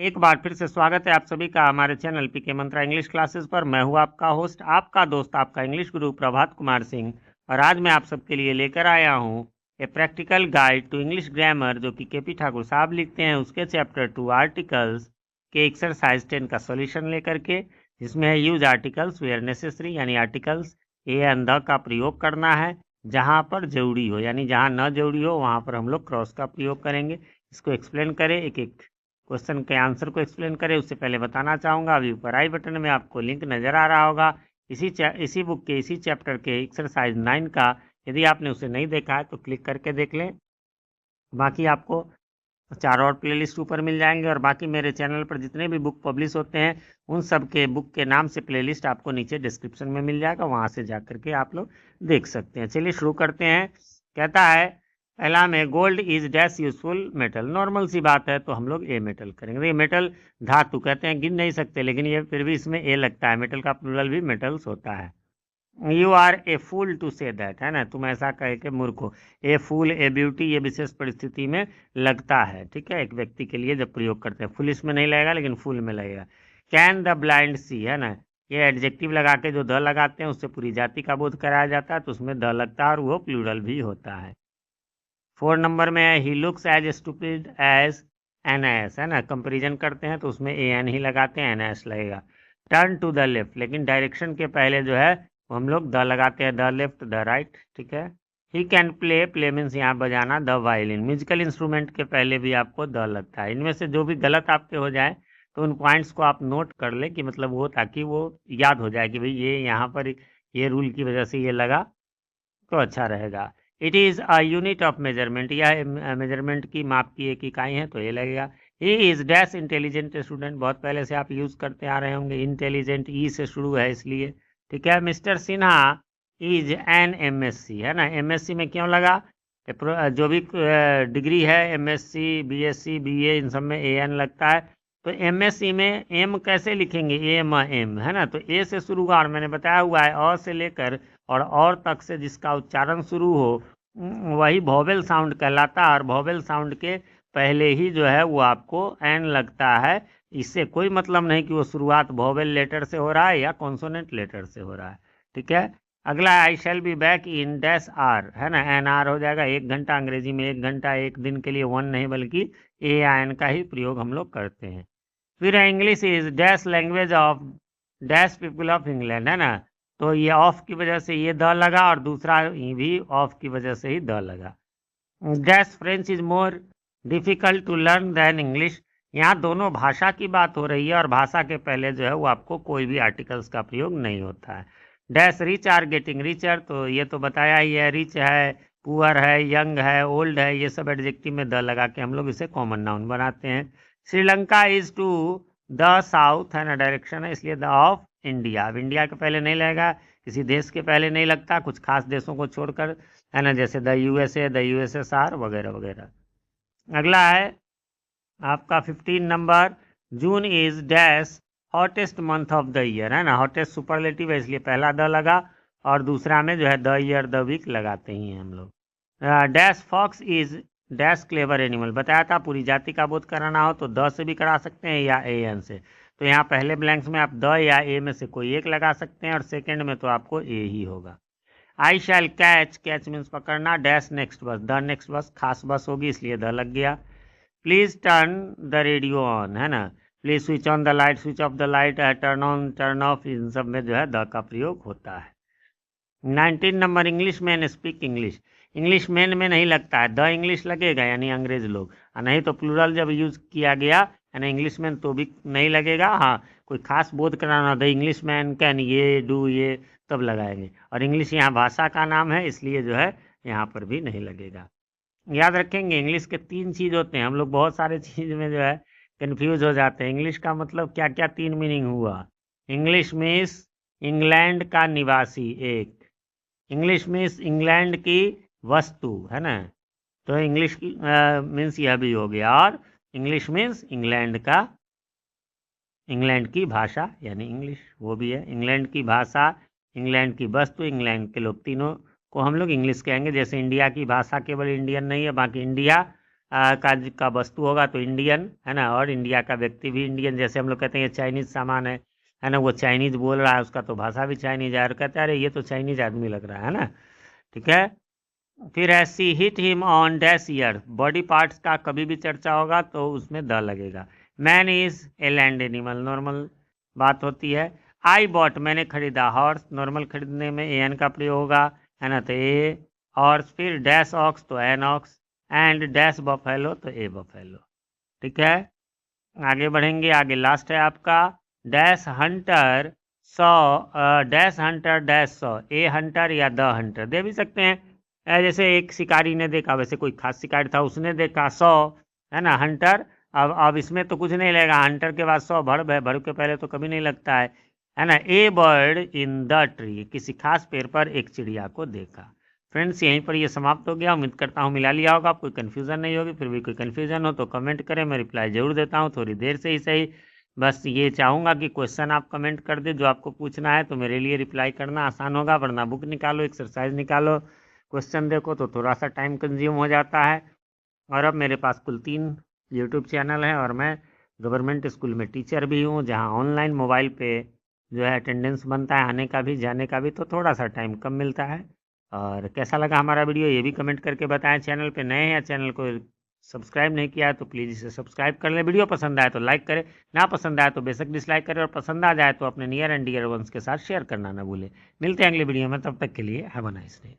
एक बार फिर से स्वागत है आप सभी का हमारे चैनल पीके मंत्रा इंग्लिश क्लासेस पर। मैं हूं आपका होस्ट, आपका दोस्त, आपका इंग्लिश गुरु प्रभात कुमार सिंह। और आज मैं आप सबके लिए लेकर आया हूं a practical guide to English grammar, जो कि केपी ठाकुर साहब लिखते हैं, उसके चैप्टर 2 आर्टिकल्स के एक्सरसाइज 10 का सॉल्यूशन लेकर के, जिसमें है यूज आर्टिकल्स वेयर नेसेसरी, यानी आर्टिकल्स ए एंड द का प्रयोग करना है जहां पर जरूरी हो, यानी जहां न जरूरी हो वहां पर हम लोग क्रॉस का प्रयोग करेंगे। इसको एक्सप्लेन करें, एक एक क्वेश्चन के आंसर को एक्सप्लेन करें उससे पहले बताना चाहूँगा, अभी ऊपर आई बटन में आपको लिंक नज़र आ रहा होगा इसी बुक के इसी चैप्टर के एक्सरसाइज 9 का। यदि आपने उसे नहीं देखा है तो क्लिक करके देख लें। बाकी आपको 4 और प्लेलिस्ट ऊपर मिल जाएंगे, और बाकी मेरे चैनल पर जितने भी बुक पब्लिश होते हैं उन सब के बुक के नाम से प्लेलिस्ट आपको नीचे डिस्क्रिप्शन में मिल जाएगा, वहाँ से जा करके आप लोग देख सकते हैं। चलिए शुरू करते हैं। कहता है पहला में, gold is dash useful metal. Normal सी बात है तो हम लोग ए मेटल करेंगे। ये मेटल धातु कहते हैं, गिन नहीं सकते, लेकिन ये फिर भी इसमें ए लगता है। मेटल का प्लूरल भी मेटल्स होता है। You are a fool to say that, है ना, तुम ऐसा कह के मूर्ख हो। ए फूल, ए ब्यूटी, ये विशेष परिस्थिति में लगता है, ठीक है, एक व्यक्ति के लिए जब प्रयोग करते हैं। फुल इसमें नहीं लगेगा लेकिन फूल में लगेगा। कैन द ब्लाइंड सी, है ना, ये एडजेक्टिव लगा के जो द लगाते हैं उससे पूरी जाति का बोध कराया जाता है, तो उसमें द लगता है और वो प्लूरल भी होता है। 4 नंबर में है, he looks as stupid as an ass, है ना, कंपेरिजन करते हैं तो उसमें ए एन ही लगाते हैं, एन एस लगेगा। टर्न टू द लेफ्ट, लेकिन डायरेक्शन के पहले जो है वो हम लोग द लगाते हैं, द लेफ्ट द राइट, ठीक है। He can play, play means यहाँ बजाना, द वायलिन। म्यूजिकल इंस्ट्रूमेंट के पहले भी आपको द लगता है। इनमें से जो भी गलत आपके हो जाए तो उन पॉइंट्स को आप नोट कर ले कि मतलब वो, ताकि वो याद हो जाए कि भाई ये यहाँ पर ये रूल की वजह से ये लगा, तो अच्छा रहेगा। It is a unit of measurement, यह मेजरमेंट की, माप की एक इकाई है, तो ये लगेगा। He is dash intelligent student, बहुत पहले से आप यूज़ करते आ रहे होंगे, इंटेलिजेंट ई से शुरू है इसलिए, ठीक है। Mister Sinha is an MSc, है ना, एमएससी में क्यों लगा, जो भी डिग्री है, एमएससी, बीएससी, बीए, इन सब में ए एन लगता है, तो एमएससी में एम कैसे लिखेंगे, एम एम, है ना, तो ए से शुरू हुआ, और मैंने बताया हुआ है अ से लेकर और तक से जिसका उच्चारण शुरू हो वही वोवेल साउंड कहलाता है, और वोवेल साउंड के पहले ही जो है वो आपको एन लगता है। इससे कोई मतलब नहीं कि वो शुरुआत वोवेल लेटर से हो रहा है या कॉन्सोनेंट लेटर से हो रहा है, ठीक है। अगला, I shall be back in dash hour, है ना, एन आर हो जाएगा। 1 घंटा, अंग्रेजी में 1 घंटा, एक दिन के लिए 1 नहीं बल्कि ए या एन का ही प्रयोग हम लोग करते हैं। फिर English is dash language of dash people of England, है ना, तो ये ऑफ की वजह से ये द लगा, और दूसरा भी ऑफ की वजह से ही द लगा। Dash French is more difficult to learn than English, यहाँ दोनों भाषा की बात हो रही है, और भाषा के पहले जो है वो आपको कोई भी आर्टिकल्स का प्रयोग नहीं होता है। Dash rich are getting richer, तो ये तो बताया ही है, रिच है, पुअर है, यंग है, ओल्ड है, ये सब एडजेक्टिव में द लगा के हम लोग इसे कॉमन नाउन बनाते हैं। Sri Lanka is to the south, है ना, डायरेक्शन है, इसलिए द ऑफ इंडिया। अब इंडिया के पहले नहीं लगेगा, किसी देश के पहले नहीं लगता, कुछ खास देशों को छोड़कर, है ना, जैसे द यूएसए, द यूएसएसआर वगैरह वगैरह। अगला है आपका 15 number, June is dash hottest month of the year, है ना, हॉटेस्ट सुपरलेटिव है इसलिए पहला द लगा, और दूसरा में जो है द ईयर द वीक लगाते ही हैं हम लोग। Dash fox is dash clever animal, बताया था पूरी जाति का बोध कराना हो तो द से भी करा सकते हैं या ए एन से, तो यहाँ पहले ब्लैंक्स में आप द या ए में से कोई एक लगा सकते हैं, और सेकेंड में तो आपको ए ही होगा। I shall catch, catch means पकड़ना, dash next bus, the next bus खास बस होगी इसलिए द लग गया। Please turn the radio on, है ना, please switch on the light, switch off the light, turn on, turn off, इन सब में जो है द का प्रयोग होता है। 19 number, English man speak English, English man में नहीं लगता है, द इंग्लिश लगेगा यानी अंग्रेज लोग, और नहीं तो प्लूरल जब यूज किया गया है ना इंग्लिश मैन तो भी नहीं लगेगा। हाँ, कोई खास बोध कराना, द इंग्लिश मैन कैन ये डू ये, तब लगाएंगे, और इंग्लिश यहाँ भाषा का नाम है इसलिए जो है यहाँ पर भी नहीं लगेगा। याद रखेंगे इंग्लिश के 3 चीज़ होते हैं, हम लोग बहुत सारे चीज़ में जो है कंफ्यूज हो जाते हैं। इंग्लिश का मतलब क्या क्या 3 मीनिंग हुआ, इंग्लिश मीन्स इंग्लैंड का निवासी एक, इंग्लिश मीन्स इंग्लैंड की वस्तु, है ना, तो इंग्लिश की मीन्स यह भी हो गया, और इंग्लिश मीन्स इंग्लैंड का, इंग्लैंड की भाषा यानी इंग्लिश वो भी है, इंग्लैंड की भाषा, इंग्लैंड की वस्तु, इंग्लैंड के लोग, तीनों को हम लोग इंग्लिश कहेंगे। जैसे इंडिया की भाषा केवल इंडियन नहीं है, बाकी इंडिया का वस्तु होगा तो इंडियन, है ना, और इंडिया का व्यक्ति भी इंडियन। जैसे हम लोग कहते हैं ये चाइनीज सामान है ना, वो चाइनीज बोल रहा है, उसका तो भाषा भी चाइनीज है, और कहते हैं अरे ये तो चाइनीज आदमी लग रहा है ना, ठीक है। फिर है she hit him on dash ear, body parts का कभी भी चर्चा होगा तो उसमें द लगेगा। Man is a land animal, normal बात होती है। आई बॉट, मैंने खरीदा। हॉर्स, नॉर्मल खरीदने में एन का प्रयोग होगा, है ना, तो ए हॉर्स। फिर डैश ऑक्स तो an ox, and dash buffalo तो ए बफेलो, ठीक है। आगे बढ़ेंगे, आगे लास्ट है आपका डैश हंटर सौ, डैश हंटर डैश सौ, ए हंटर या द हंटर दे भी सकते हैं। जैसे एक शिकारी ने देखा, वैसे कोई खास शिकारी था, उसने देखा 100, है ना, हंटर। अब इसमें तो कुछ नहीं लगेगा, हंटर के बाद 100 भड़ है, भड़ के पहले तो कभी नहीं लगता है ना। ए बर्ड इन द ट्री, किसी खास पेड़ पर एक चिड़िया को देखा। फ्रेंड्स यहीं पर ये समाप्त हो गया। उम्मीद करता हूँ मिला लिया होगा, कोई कन्फ्यूज़न नहीं होगी। फिर भी कोई कन्फ्यूज़न हो तो कमेंट करें, मैं रिप्लाई ज़रूर देता हूँ, थोड़ी देर से ही सही। बस ये चाहूँगा कि क्वेश्चन आप कमेंट कर दे जो आपको पूछना है, तो मेरे लिए रिप्लाई करना आसान होगा। वरना बुक निकालो, एक्सरसाइज निकालो, क्वेश्चन देखो तो थोड़ा सा टाइम कंज्यूम हो जाता है। और अब मेरे पास कुल 3 यूट्यूब चैनल हैं, और मैं गवर्नमेंट स्कूल में टीचर भी हूँ, जहाँ ऑनलाइन मोबाइल पे जो है अटेंडेंस बनता है, आने का भी जाने का भी, तो थोड़ा सा टाइम कम मिलता है। और कैसा लगा हमारा वीडियो ये भी कमेंट करके बताएं। चैनल पे नए हैं, चैनल को सब्सक्राइब नहीं किया है तो प्लीज़ इसे सब्सक्राइब कर लें। वीडियो पसंद आए तो लाइक करें, ना पसंद आए तो बेशक डिसलाइक करें, और पसंद आ जाए तो अपने नियर एंड डियर वंस के साथ शेयर करना ना भूलें। मिलते हैं अगले वीडियो में, तब तक के लिए हैव अ नाइस डे।